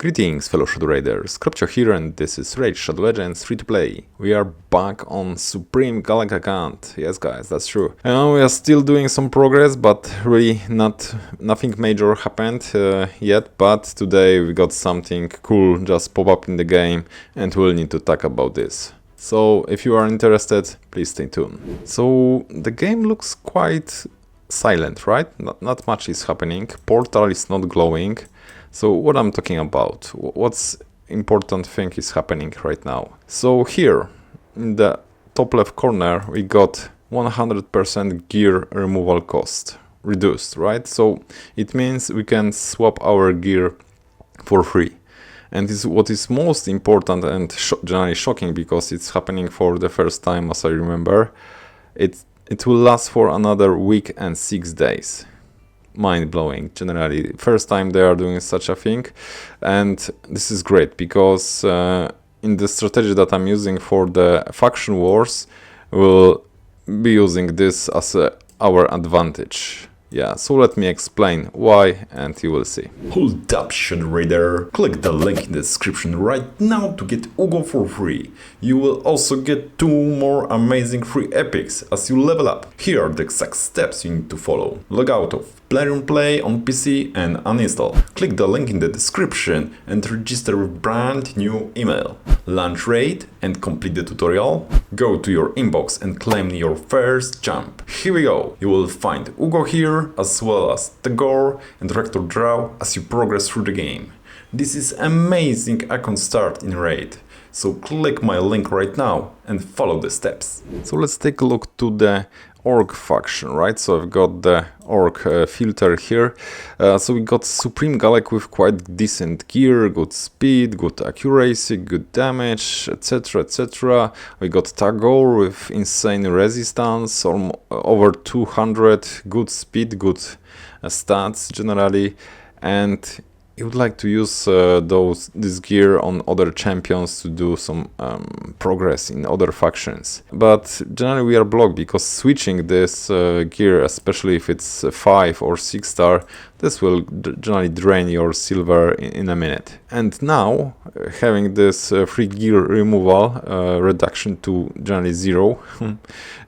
Greetings fellow Shadow Raiders, Crypt here and this is Raid Shadow Legends free to play. We are back on Supreme Galak account. Yes guys, that's true. We are still doing some progress, but really nothing major happened yet, but today we got something cool just pop up in the game and we'll need to talk about this. So if you are interested, please stay tuned. So the game looks quite silent, right? Not much is happening. Portal is not glowing. So what I'm talking about, what's important thing is happening right now. So here in the top left corner we got 100% gear removal cost reduced, right? So it means we can swap our gear for free. And this is what is most important and generally shocking because it's happening for the first time, as I remember. It will last for another week and 6 days. Mind-blowing, generally. First time they are doing such a thing, and this is great because in the strategy that I'm using for the faction wars, we'll be using this as our advantage. Yeah, so let me explain why and you will see. Hold up, Shadow Raider. Click the link in the description right now to get Uugo for free. You will also get 2 more amazing free epics as you level up. Here are the exact steps you need to follow. Log out of Plarium Play on PC and uninstall. Click the link in the description and register with brand new email. Launch raid and complete the tutorial. Go to your inbox and claim your first jump. Here we go. You will find Uugo here, as well as Tagoar and Rector Drath as you progress through the game. This is amazing account start in Raid, so click my link right now and follow the steps. So let's take a look to the org faction, right? So I've got the org filter here. So we got Supreme Galak with quite decent gear, good speed, good accuracy, good damage, etc, etc. We got Tagoar with insane resistance, over 200, good speed, good stats generally, and you would like to use this gear on other champions to do some progress in other factions. But generally we are blocked because switching this gear, especially if it's 5 or 6 star, this will generally drain your silver in a minute. And now, having this free gear removal reduction to generally 0,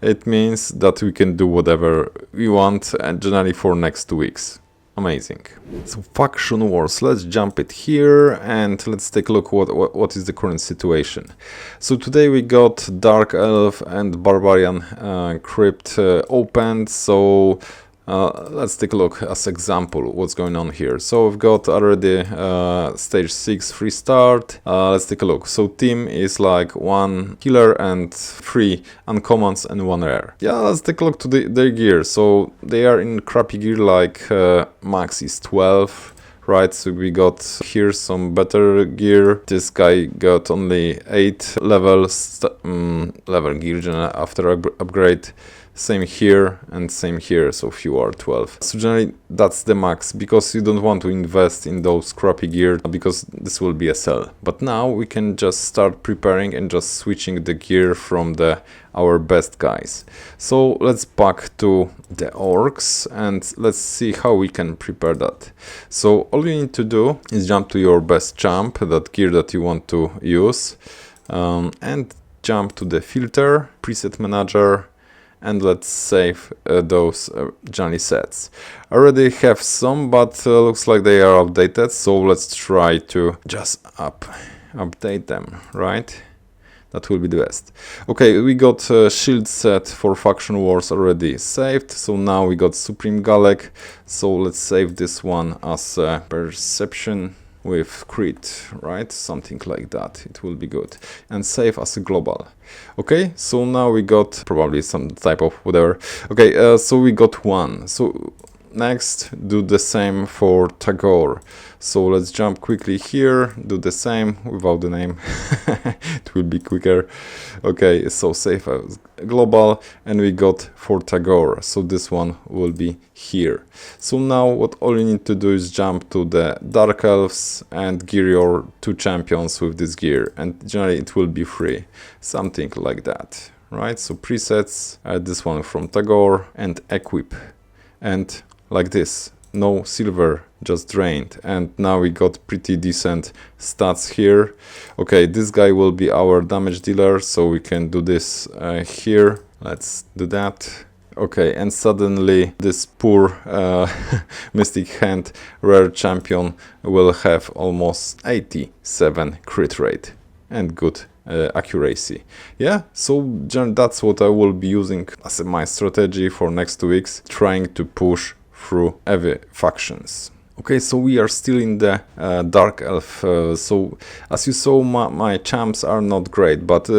it means that we can do whatever we want and generally for next 2 weeks. Amazing. So faction wars, let's jump it here and let's take a look what is the current situation. So today we got Dark Elf and Barbarian Crypt opened, so let's take a look as example what's going on here. So we've got already stage 6 free start. Let's take a look. So team is like 1 healer and 3 uncommons and 1 rare. Yeah, let's take a look to their gear. So they are in crappy gear, like max is 12. Right, so we got here some better gear. This guy got only 8 level gear after upgrade. Same here and same here, so few are 12. So generally that's the max, because you don't want to invest in those crappy gear, because this will be a sell. But now we can just start preparing and just switching the gear from our best guys. So let's back to the orcs and let's see how we can prepare that. So all you need to do is jump to your best champ, that gear that you want to use, and jump to the filter, preset manager, and let's save those generally sets. I already have some, but looks like they are outdated, so let's try to just update them, right? That will be the best. Okay, we got a shield set for faction wars already saved, so now we got Supreme Galak, so let's save this one as perception with crit, right? Something like that, it will be good. And save as a global. Okay, so now we got probably some type of whatever. Okay, so we got 1. So next, do the same for Tagoar. So let's jump quickly here, do the same without the name. It will be quicker. Okay, so save as global, and we got for Tagoar. So this one will be here. So now what all you need to do is jump to the Dark Elves and gear your 2 champions with this gear, and generally it will be free. Something like that, right? So presets, this one from Tagoar, and equip. And like this. no silver, just drained. And now we got pretty decent stats here. Okay, this guy will be our damage dealer, so we can do this here. Let's do that. Okay, and suddenly this poor Mystic Hand rare champion will have almost 87 crit rate and good accuracy. Yeah, so that's what I will be using as my strategy for next 2 weeks, trying to push through heavy factions. Okay, so we are still in the Dark Elf. So as you saw, my champs are not great, but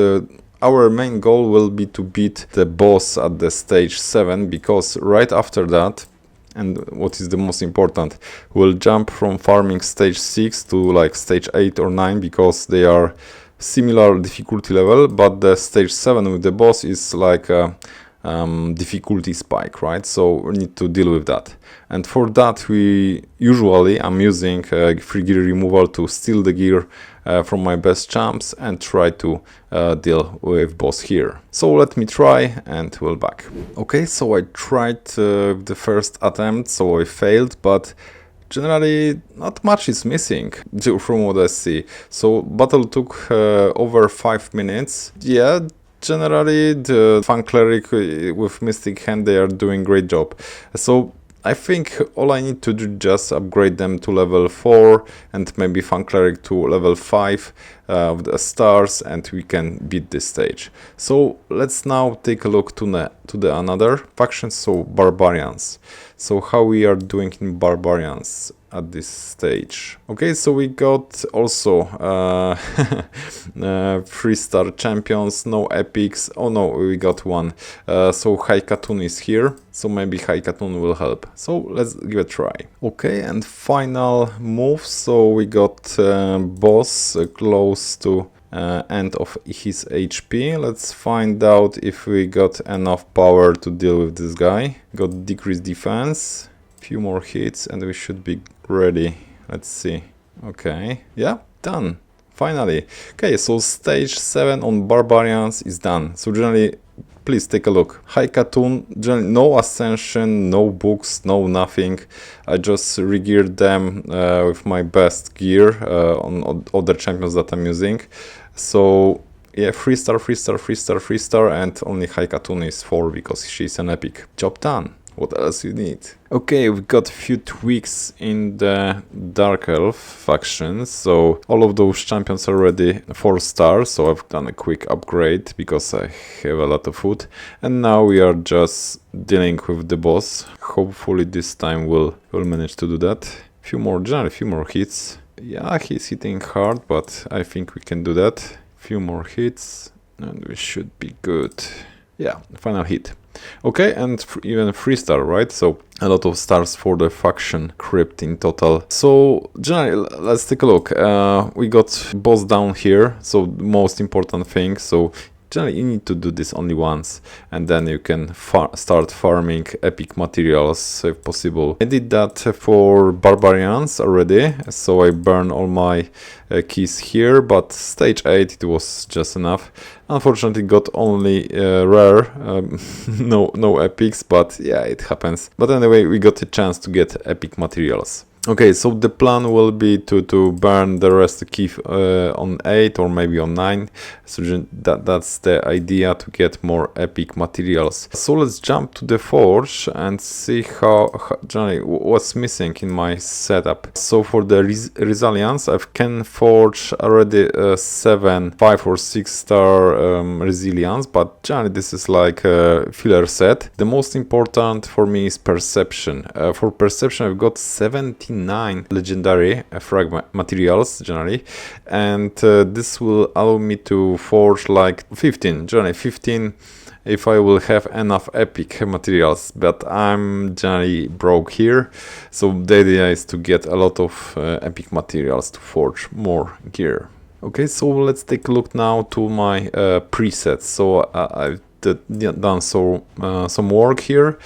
our main goal will be to beat the boss at the stage 7, because right after that, and what is the most important, we'll jump from farming stage 6 to like stage 8 or 9, because they are similar difficulty level, but the stage 7 with the boss is like a difficulty spike, right? So we need to deal with that. And for that, I'm using free gear removal to steal the gear from my best champs and try to deal with boss here. So let me try and we'll back. Okay, so I tried the first attempt, so I failed, but generally not much is missing from what I see. So battle took over 5 minutes. Yeah, generally the Fang Cleric with Mystic Hand, they are doing great job. So I think all I need to do is just upgrade them to level 4 and maybe Fang Cleric to level 5 of the stars, and we can beat this stage. So let's now take a look to the another faction, so Barbarians. So how we are doing in Barbarians at this stage. Okay, so we got also 3-star champions, no epics. Oh no, we got one. So Haikatun is here, so maybe Haikatun will help. So let's give it a try. Okay, and final move. So we got boss close to end of his HP. Let's find out if we got enough power to deal with this guy. Got decreased defense, few more hits, and we should be ready. Let's see. Okay, yeah, done. Finally. Okay, so stage 7 on Barbarians is done. So generally, please take a look. Haikatun, generally no ascension, no books, no nothing. I just regeared them with my best gear on other champions that I'm using. So yeah, 3-star, 3-star, 3-star, 3-star, and only Haikatun is 4 because she's an epic. Job done. What else you need? Okay, we've got a few tweaks in the Dark Elf factions. So all of those champions are already 4 stars. So I've done a quick upgrade because I have a lot of food. And now we are just dealing with the boss. Hopefully this time we'll manage to do that. Few more hits. Yeah, he's hitting hard, but I think we can do that. Few more hits and we should be good. Yeah, final hit. Okay, and even 3-star, right? So a lot of stars for the Faction Crypt in total. So generally, let's take a look. We got boss down here, so the most important thing. So generally you need to do this only once, and then you can start farming epic materials if possible. I did that for Barbarians already, so I burned all my keys here, but stage 8 it was just enough. Unfortunately got only rare, no epics, but yeah, it happens. But anyway, we got a chance to get epic materials. Okay, so the plan will be to burn the rest of the key on 8 or maybe on 9. So that's the idea, to get more epic materials. So let's jump to the forge and see generally what's missing in my setup. So for the resilience, I can forge already 7, 5 or 6-star resilience, but generally this is like a filler set. The most important for me is perception. For perception, I've got 79 legendary frag materials generally, and this will allow me to forge like 15 if I will have enough epic materials, but I'm generally broke here, so the idea is to get a lot of epic materials to forge more gear. Okay, so let's take a look now to my presets. So I've done some work here,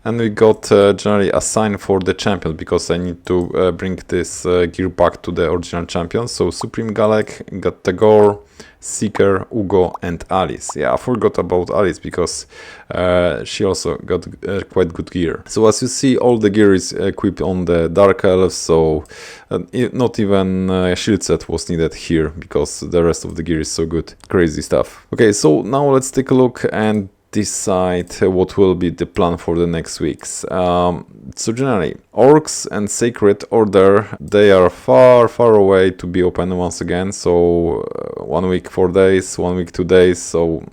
and we got generally a sign for the champion, because I need to bring this gear back to the original champion. So Supreme Galek, got Tagoar, Seeker, Uugo, and Alice. Yeah, I forgot about Alice because she also got quite good gear. So as you see, all the gear is equipped on the Dark Elves, so not even shield set was needed here because the rest of the gear is so good. Crazy stuff. Okay, so now let's take a look and decide what will be the plan for the next weeks. So generally, Orcs and Sacred Order, they are far away to be open once again. So 1 week 4 days, 1 week 2 days. So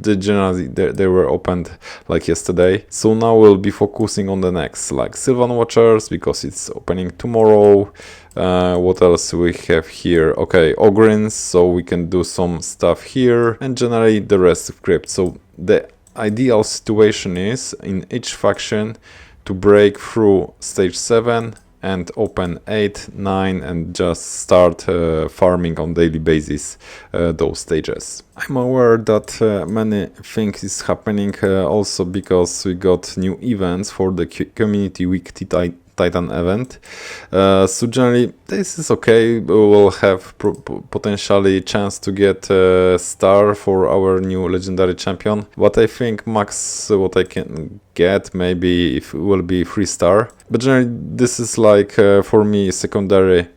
generally they were opened like yesterday. So now we'll be focusing on the next, like Sylvan Watchers, because it's opening tomorrow. What else we have here? Okay, Ogrins, so we can do some stuff here, and generally the rest of Crypt. So the ideal situation is in each faction to break through stage 7 and open 8, 9 and just start farming on daily basis those stages. I'm aware that many things is happening also because we got new events for the Community Week Titan event. So generally this is okay. We will have potentially chance to get a star for our new legendary champion, but I think max what I can get maybe if it will be 3 star. But generally this is like for me secondary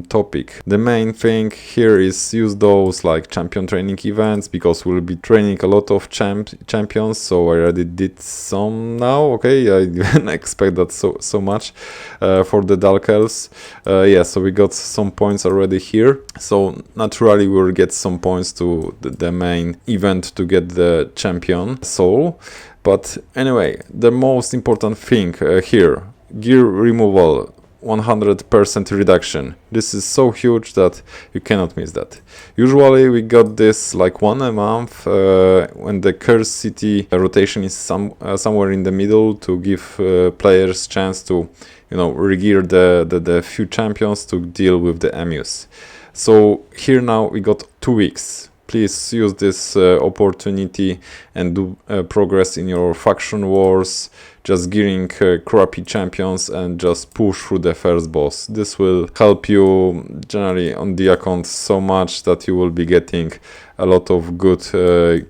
topic. The main thing here is use those like champion training events because we'll be training a lot of champions, so I already did some now. Okay, I didn't expect that so much for the Dark Elves. Yeah, so we got some points already here, so naturally we'll get some points to the main event to get the champion soul. But anyway, the most important thing here, gear removal, 100% reduction. This is so huge that you cannot miss that. Usually we got this like 1 a month when the Curse City rotation is somewhere in the middle to give players chance to, you know, regear the few champions to deal with the emus. So here now we got 2 weeks. Please use this opportunity and do progress in your faction wars, just gearing crappy champions and just push through the first boss. This will help you generally on the account so much that you will be getting a lot of good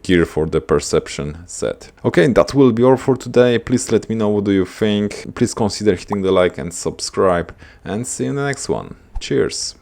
gear for the perception set. Okay, that will be all for today. Please let me know what do you think. Please consider hitting the like and subscribe, and see you in the next one. Cheers!